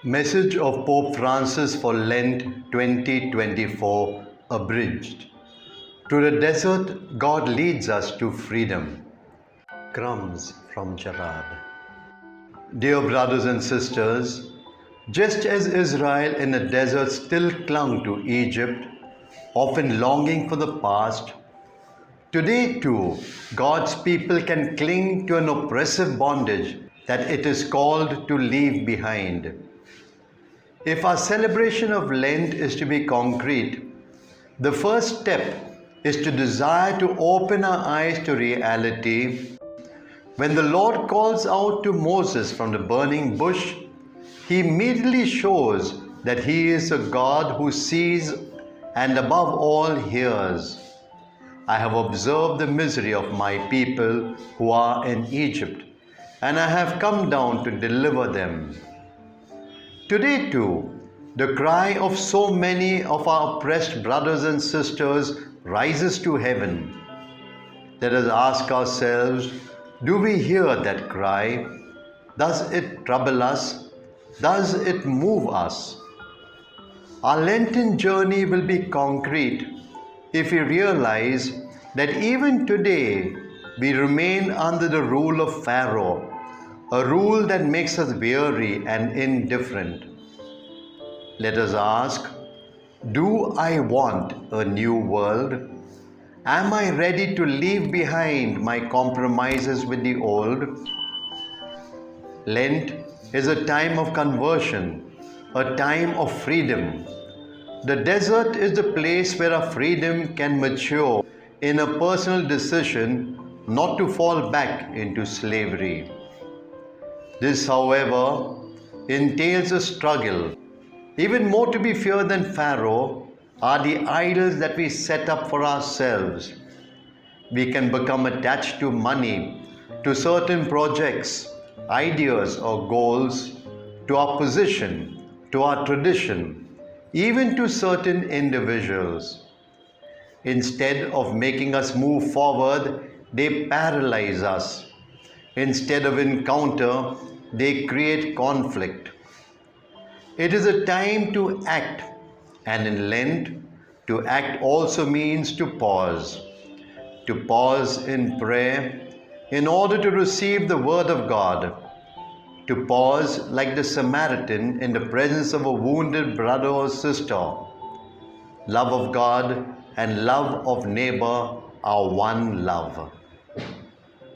Message of Pope Francis for Lent 2024 abridged. To the desert, God leads us to freedom. Crumbz from Gerard. Dear brothers and sisters, just as Israel in the desert still clung to Egypt, often longing for the past, today too, God's people can cling to an oppressive bondage that it is called to leave behind. If our celebration of Lent is to be concrete, the first step is to desire to open our eyes to reality. When the Lord calls out to Moses from the burning bush, he immediately shows that he is a God who sees and above all hears. I have observed the misery of my people who are in Egypt, and I have come down to deliver them. Today too, the cry of so many of our oppressed brothers and sisters rises to heaven. Let us ask ourselves, do we hear that cry? Does it trouble us? Does it move us? Our Lenten journey will be concrete if we realize that even today we remain under the rule of Pharaoh, a rule that makes us weary and indifferent. Let us ask, do I want a new world? Am I ready to leave behind my compromises with the old? Lent is a time of conversion, a time of freedom. The desert is the place where our freedom can mature in a personal decision not to fall back into slavery. This, however, entails a struggle. Even more to be feared than Pharaoh are the idols that we set up for ourselves. We can become attached to money, to certain projects, ideas or goals, to our position, to our tradition, even to certain individuals. Instead of making us move forward, they paralyze us. Instead of encounter, they create conflict. It is a time to act, and in Lent, to act also means to pause. To pause in prayer in order to receive the Word of God. To pause like the Samaritan in the presence of a wounded brother or sister. Love of God and love of neighbor are one love.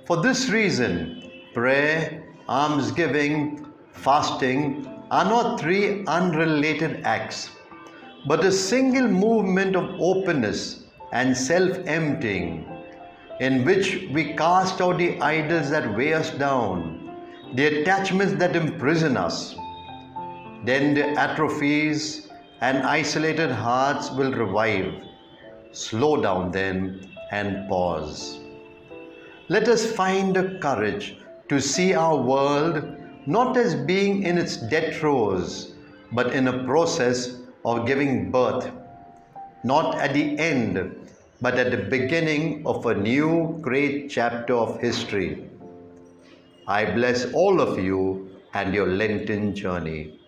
For this reason, prayer, almsgiving, fasting are not three unrelated acts, but a single movement of openness and self-emptying, in which we cast out the idols that weigh us down, the attachments that imprison us. Then the atrophies and isolated hearts will revive. Slow down then and pause. Let us find the courage to see our world not as being in its death throes, but in a process of giving birth, not at the end, but at the beginning of a new great chapter of history. I bless all of you and your Lenten journey.